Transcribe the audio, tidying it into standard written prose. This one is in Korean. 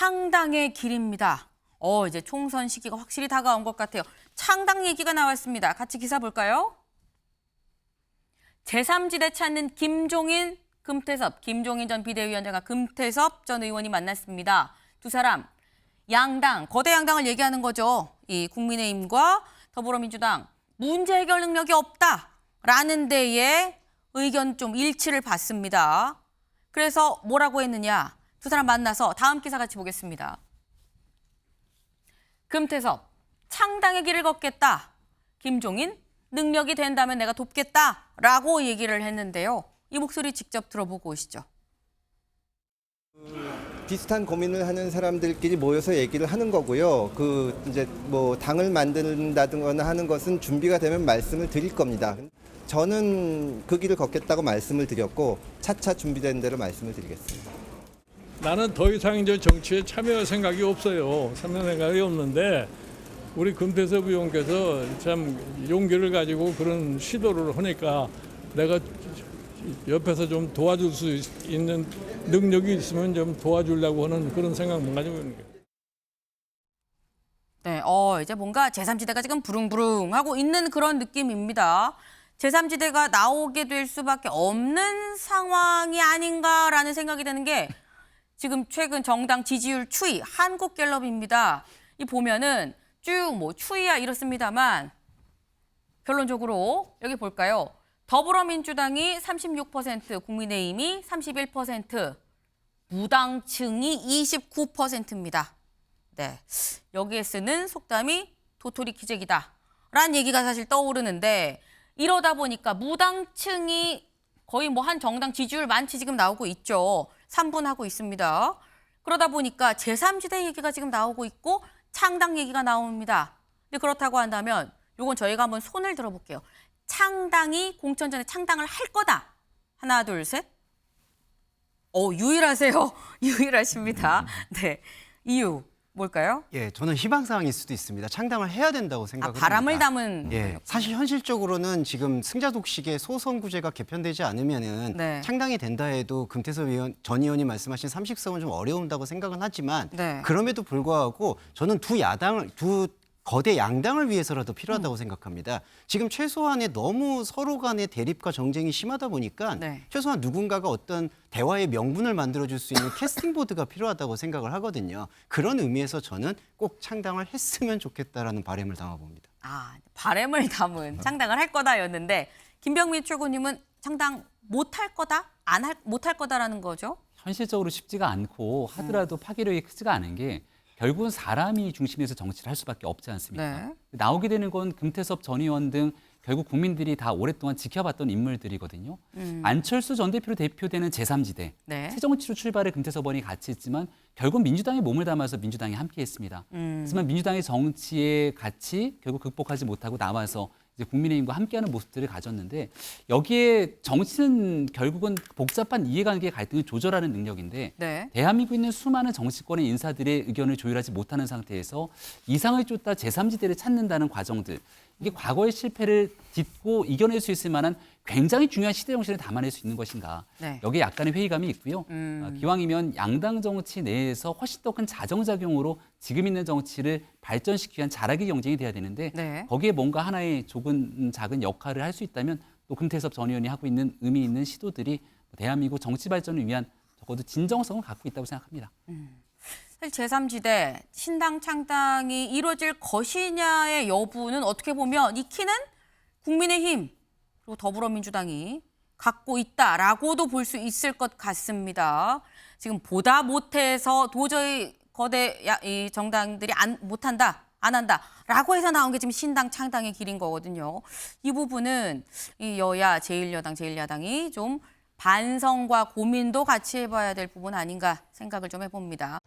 창당의 길입니다. 이제 총선 시기가 확실히 다가온 것 같아요. 창당 얘기가 나왔습니다. 같이 기사 볼까요? 제3지대 찾는 김종인, 금태섭, 김종인 전 비대위원장과 금태섭 전 의원이 만났습니다. 두 사람, 양당, 거대 양당을 얘기하는 거죠. 이 국민의힘과 더불어민주당, 문제 해결 능력이 없다라는 데에 의견 좀 일치를 봤습니다. 그래서 뭐라고 했느냐? 두 사람 만나서 다음 기사 같이 보겠습니다. 금태섭, 창당의 길을 걷겠다. 김종인, 능력이 된다면 내가 돕겠다라고 얘기를 했는데요. 이 목소리 직접 들어보고 오시죠. 비슷한 고민을 하는 사람들끼리 모여서 얘기를 하는 거고요. 이제 뭐 당을 만든다거나 하는 것은 준비가 되면 말씀을 드릴 겁니다. 저는 그 길을 걷겠다고 말씀을 드렸고 차차 준비된 대로 말씀을 드리겠습니다. 나는 더 이상 이제 정치에 참여할 생각이 없어요. 참여 생각이 없는데 우리 금태섭 의원께서 참 용기를 가지고 그런 시도를 하니까 내가 옆에서 좀 도와줄 수 있는 능력이 있으면 좀 도와주려고 하는 그런 생각만 가지고 있는 거예요. 네, 이제 뭔가 제3지대가 지금 부릉부릉하고 있는 그런 느낌입니다. 제3지대가 나오게 될 수밖에 없는 상황이 아닌가라는 생각이 드는 게 지금 최근 정당 지지율 추이 한국갤럽입니다. 이 보면은 쭉 뭐 추이야 이렇습니다만 결론적으로 여기 볼까요? 더불어민주당이 36%, 국민의힘이 31%, 무당층이 29%입니다. 네, 여기에 쓰는 속담이 도토리 키재기다 라는 얘기가 사실 떠오르는데 이러다 보니까 무당층이 거의 뭐 한 정당 지지율 많지 지금 나오고 있죠. 3분하고 있습니다. 그러다 보니까 제3지대 얘기가 지금 나오고 있고 창당 얘기가 나옵니다. 근데 그렇다고 한다면 이건 저희가 한번 손을 들어볼게요. 창당이 공천 전에 창당을 할 거다. 하나, 둘, 셋. 유일하세요. 유일하십니다. 네, 이유 뭘까요? 예, 저는 희망사항일 수도 있습니다. 창당을 해야 된다고 생각합니다. 바람을 담은. 예, 사실 현실적으로는 지금 승자독식의 소선구제가 개편되지 않으면은 네. 창당이 된다 해도 금태섭 전 의원이 말씀하신 30석은 좀 어려운다고 생각은 하지만 네. 그럼에도 불구하고 저는 두 거대 양당을 위해서라도 필요하다고 생각합니다. 지금 최소한의 너무 서로 간의 대립과 정쟁이 심하다 보니까 네. 최소한 누군가가 어떤 대화의 명분을 만들어줄 수 있는 캐스팅 보드가 필요하다고 생각을 하거든요. 그런 의미에서 저는 꼭 창당을 했으면 좋겠다라는 바람을 담아봅니다. 바람을 담은 창당을 할 거다였는데 김병민 최고님은 창당 못할 거다? 못할 거다라는 거죠? 현실적으로 쉽지가 않고 하더라도 파괴력이 크지가 않은 게 결국은 사람이 중심에서 정치를 할 수밖에 없지 않습니까? 네. 나오게 되는 건 금태섭 전 의원 등 결국 국민들이 다 오랫동안 지켜봤던 인물들이거든요. 안철수 전 대표로 대표되는 제3지대, 네. 새정치로 출발해 금태섭 의원이 같이 했지만 결국 민주당에 몸을 담아서 민주당이 함께했습니다. 하지만 민주당의 정치의 가치 결국 극복하지 못하고 나와서 이제 국민의힘과 함께하는 모습들을 가졌는데 여기에 정치는 결국은 복잡한 이해관계 갈등을 조절하는 능력인데 네. 대한민국에 있는 수많은 정치권의 인사들의 의견을 조율하지 못하는 상태에서 이상을 쫓다 제3지대를 찾는다는 과정들 이게 과거의 실패를 딛고 이겨낼 수 있을 만한 굉장히 중요한 시대 정신을 담아낼 수 있는 것인가. 네. 여기에 약간의 회의감이 있고요. 기왕이면 양당 정치 내에서 훨씬 더 큰 자정작용으로 지금 있는 정치를 발전시키기 위한 자라기 경쟁이 돼야 되는데 네. 거기에 뭔가 하나의 작은 역할을 할 수 있다면 또 금태섭 전 의원이 하고 있는 의미 있는 시도들이 대한민국 정치 발전을 위한 적어도 진정성을 갖고 있다고 생각합니다. 사실 제3지대 신당 창당이 이루어질 것이냐의 여부는 어떻게 보면 이 키는 국민의힘 그리고 더불어민주당이 갖고 있다라고도 볼 수 있을 것 같습니다. 지금 보다 못해서 도저히 거대 이 정당들이 못한다, 안 한다라고 해서 나온 게 지금 신당 창당의 길인 거거든요. 이 부분은 이 여야 제1여당, 제1야당이 좀 반성과 고민도 같이 해봐야 될 부분 아닌가 생각을 좀 해봅니다.